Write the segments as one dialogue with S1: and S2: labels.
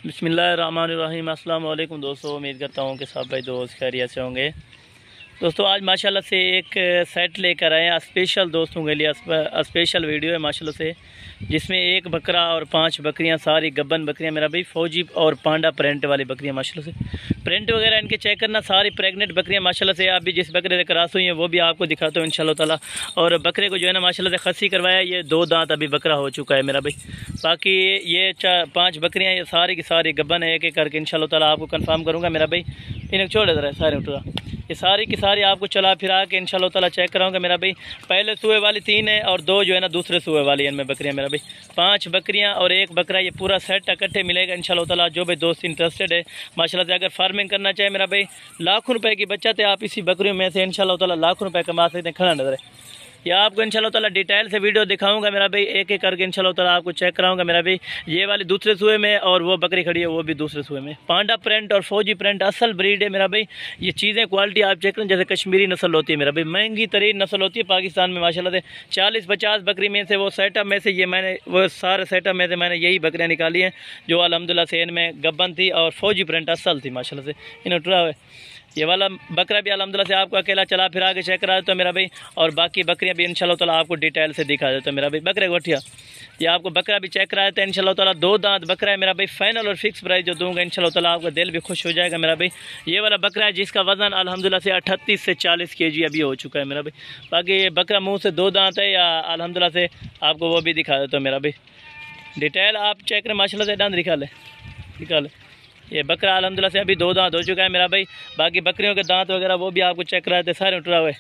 S1: बिस्मिल्लाहिर्रहमानिर्रहीम। अस्सलाम वालेकुम दोस्तों, उम्मीद करता हूँ कि सब भाई दोस्त खैरियत से होंगे। दोस्तों आज माशाल्लाह से एक सेट लेकर आए हैं स्पेशल दोस्तों के लिए। स्पेशल वीडियो है माशाल्लाह से, जिसमें एक बकरा और 5 बकरियां, सारी गब्बन बकरियां मेरा भाई फौजी और पांडा प्रिंट वाली बकरियां माशाल्लाह से। प्रिंट वगैरह इनके चेक करना, सारी प्रेग्नेंट बकरियां माशाल्लाह से। आप भी जिस बकरे से क्रॉस हुई हैं वो भी आपको दिखाता हूँ इंशाल्लाह ताला। और बकरे को जो है ना माशाल्लाह से खस्सी करवाया, ये 2 दांत अभी बकरा हो चुका है मेरा भाई। बाकी ये 5 बकरियाँ, ये सारी की सारी गब्बन है, एक एक करके इंशाल्लाह ताला आपको कंफर्म करूँगा मेरा भाई। इन्हें छोड़ दे रहा है सारे उठा, ये सारी की सारी आपको चला फिरा के इंशाल्लाह ताला चेक कराऊंगा मेरा भाई। पहले सुए वाली 3 है और 2 जो है ना दूसरे सुए वाली है इनमें बकरियां मेरा भाई। 5 बकरियां और 1 बकरा, ये पूरा सेट इकट्ठे मिलेगा इंशाल्लाह ताला। जो भाई दोस्त इंटरेस्टेड है माशाल्लाह से, अगर फार्मिंग करना चाहे मेरा भाई, लाखों रुपए की बचत है। आप इसी बकरियों में से इंशाल्लाह ताला लाखों रुपए कमा सकते हैं। खड़ा नजर है, या आपको इंशाल्लाह ताला डिटेल से वीडियो दिखाऊंगा मेरा भाई, एक एक करके इंशाल्लाह ताला आपको चेक कराऊंगा मेरा भाई। ये वाली दूसरे सुए में और वो बकरी खड़ी है वो भी दूसरे सुए में। पांडा प्रिंट और फौजी प्रिंट असल ब्रीड है मेरा भाई। ये चीज़ें क्वालिटी आप चेक करें, जैसे कश्मीरी नस्ल होती है मेरा भाई, महंगी तरीन नस्ल होती है पाकिस्तान में माशाल्लाह से। 40-50 बकरी में से, वो सेटअप में से, ये मैंने वो सारे सेटअप में से मैंने यही बकरियाँ निकाली हैं जो अल्हम्दुलिल्लाह से इनमें गब्बन थी और फौजी प्रिंट असल थी माशाल्लाह से। इन्हें टुरा हुआ ये वाला बकरा भी अल्हम्दुलिल्लाह से आपको अकेला चला फिरा के चेक करा देता मेरा भाई। और बाकी बकरियां भी इंशाल्लाह ताला आपको डिटेल से दिखा देता मेरा भाई। बकरे गोठिया ये आपको बकरा भी चेक करा देता है इंशाल्लाह ताला। 2 दांत बकरा है मेरा भाई। फाइनल और फिक्स प्राइस जो दूंगा इंशाल्लाह ताला, आपका दिल भी खुश हो जाएगा मेरा भाई। ये वाला बकरा है जिसका वजन अल्हम्दुलिल्लाह से 38 से 40 kg अभी हो चुका है मेरा भाई। बाकी ये बकरा मुँह से 2 दांत है, या अल्हम्दुलिल्लाह से आपको वो भी दिखा देता हूँ मेरा भाई। डिटेल आप चेक करें माशाल्लाह से, डांद निकाले ये बकरा अल्हम्दुलिल्लाह से अभी 2 दांत हो चुका है मेरा भाई। बाकी बकरियों के दांत वगैरह वो भी आपको चेक कराते सारे उठरा हुए।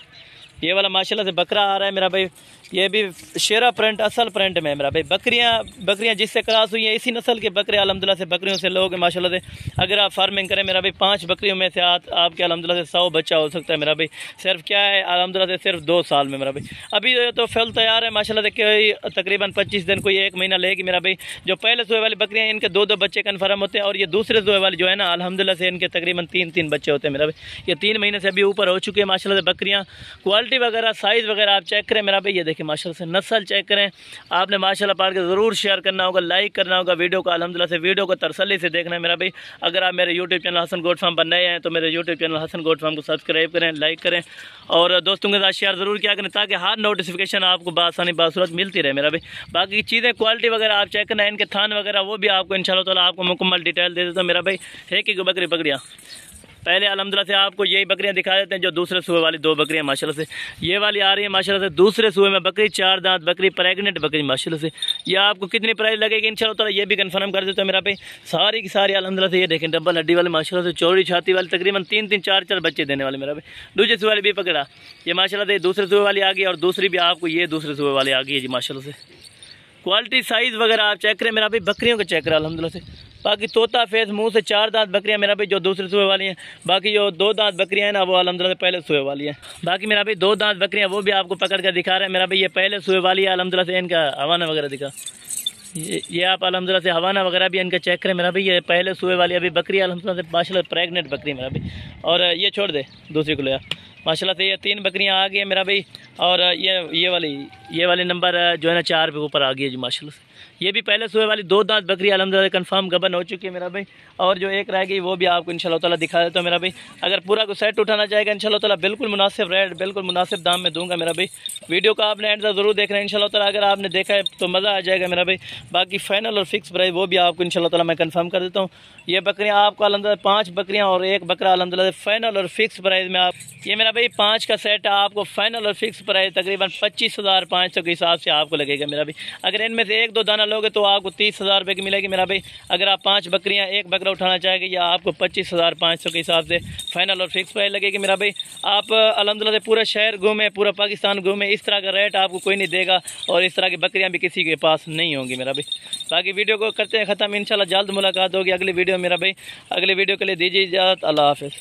S1: ये वाला माशाल्लाह से बकरा आ रहा है मेरा भाई, ये भी शेरा प्रिंट असल प्रिंट में है मेरा भाई। बकरियां जिससे क्रॉस हुई है इसी नस्ल के बकरे अल्हम्दुलिल्लाह से बकरियों से लोग माशाल्लाह से। अगर आप फार्मिंग करें मेरा भाई, 5 बकरियों में से आपके अल्हम्दुलिल्लाह से 100 बच्चा हो सकता है मेरा भाई। सिर्फ क्या है अल्हम्दुलिल्लाह से, सिर्फ 2 साल में मेरा भाई। अभी तो फल तैयार है माशाल्लाह से, कोई तकरीबन 25 दिन, कोई 1 महीना लेगी मेरा भाई। जो पहले सुए वाली बकरियाँ इनके 2-2 बच्चे कन्फर्म होते हैं, और ये दूसरे सुए वाली जो है ना अल्हम्दुलिल्लाह से इनके तकरीबन 3-3 बच्चे होते हैं मेरा भाई। ये 3 महीने से अभी ऊपर हो चुके हैं माशाल्लाह से बकरियाँ। क्वालिटी वगैरह, साइज़ वगैरह आप चेक करें मेरा भाई। ये देखिए माशाल्लाह से नस्ल चेक करें। आपने माशाल्लाह पार के ज़रूर शेयर करना होगा, लाइक करना होगा वीडियो को अल्हम्दुलिल्लाह से। वीडियो को तसल्ली से देखना है मेरा भाई। अगर आप मेरे YouTube channel Hasan goat farm पर नए हैं तो मेरे YouTube channel Hasan goat farm को सब्सक्राइब करें, लाइक करें और दोस्तों के साथ शेयर ज़रूर किया करें, ताकि हर नोटिफिकेशन आपको बासानी बासूरत मिलती रहे मेरा भाई। बाकी चीज़ें क्वालिटी वगैरह आप चेक करना, इनके थान वगैरह वो भी आपको इंशाल्लाह ताला आपको मुकम्मल डिटेल दे देता हूँ मेरा भाई। एक ही बकरी बकरियाँ पहले अल्हम्दुलिल्लाह से आपको यही बकरियां दिखा देते हैं, जो दूसरे सुए वाली 2 बकरियां माशाल्लाह से। ये वाली आ रही है माशाल्लाह से दूसरे सुए में बकरी, 4 दांत बकरी, प्रेग्नेंट बकरी माशाल्लाह से। ये आपको कितनी प्राइस लगेगी इंशाल्लाह ताला ये भी कंफर्म कर देता हूँ मेरा भाई। सारी की सारी अल्हम्दुलिल्लाह से ये देखें डबल हड्डी वाले माशाल्लाह से, चौड़ी छाती वाली, तकरीबन 3-3 4-4 बच्चे देने वाले मेरा भाई। दूसरे सुए वाली भी पकड़ा, ये माशाल्लाह से दूसरे सुए वाली आ गई, और दूसरी भी आपको ये दूसरे सुए वाली आ गई है जी माशाल्लाह से। क्वालिटी साइज़ वगैरह आप चेक करें मेरा भाई, बकरियों का चेक करें अल्हम्दुलिल्लाह से। बाकी तोता फेस मुंह से 4 दांत बकरियां मेरा भाई, जो दूसरे सुए वाली हैं। बाकी जो 2 दांत बकरियां हैं ना, वो अल्हम्दुलिल्लाह से पहले सुए वाली हैं। बाकी मेरा भाई 2 दांत बकरियां वो भी आपको पकड़ कर दिखा रहे हैं मेरा भाई। ये पहले सुए वाली है अल्हम्दुलिल्लाह से, इनका हवाना वगैरह दिखा। ये आप अल्हम्दुलिल्लाह से हवाना वगैरह भी इनका चेक करें मेरा भाई। ये पहले सुए वाली अभी बकरी अल्हम्दुलिल्लाह से माशाल्लाह प्रेग्नेंट बकरी मेरा भाई। और ये छोड़ दे दूसरी को ले माशाल्लाह से। ये 3 बकरियां आ गई है मेरा भाई। और ये वाली नंबर जो है ना 4 पे ऊपर आ गई है जी माशाल्लाह से। ये भी पहले सुबह वाली 2 दांत बकरी अल्हम्दुलिल्लाह कंफर्म गबन हो चुकी है मेरा भाई। और जो एक रह गई वो भी आपको इंशाल्लाह ताला दिखा देता हूँ मेरा भाई। अगर पूरा को सेट उठाना चाहेगा इंशाल्लाह ताला बिल्कुल मुनासिब रेट, बिल्कुल मुनासिब दाम में दूंगा मेरा भाई। वीडियो को आपने एंड तक ज़रूर देखना है इंशाल्लाह ताला। अगर आपने देखा है तो मज़ा आ जाएगा मेरा भाई। बाकी फाइनल और फिक्स प्राइस वो भी आपको इंशाल्लाह ताला मैं कंफर्म कर देता हूँ। ये बकरियाँ आपको अल्हम्दुलिल्लाह 5 बकरियाँ और 1 बकरा अल्हम्दुलिल्लाह फाइनल और फिक्स प्राइस में आप, ये मेरा भाई 5 का सेट आपको फाइनल और फिक्स प्राइस तकरीबन 25,500 के हिसाब से आपको लगेगा मेरा भाई। अगर इनमें से 1-2 दाना लोगे तो आपको 30,000 रुपये की मिलेगी मेरा भाई। अगर आप 5 बकरियां 1 बकरा उठाना चाहेंगे, या आपको 25,500 के हिसाब से फाइनल और फिक्स प्राइस लगेगी मेरा भाई। आप अल्हम्दुलिल्लाह से पूरा शहर घूमे, पूरा पाकिस्तान घूमे, इस तरह का रेट आपको कोई नहीं देगा, और इस तरह की बकरियां भी किसी के पास नहीं होंगी मेरा भाई। बाकी वीडियो को करते हैं ख़त्म, इंशाल्लाह जल्द मुलाकात होगी अगली वीडियो मेरा भाई। अगली वीडियो के लिए दीजिए इजाज़त, अल्लाह हाफ़िज़।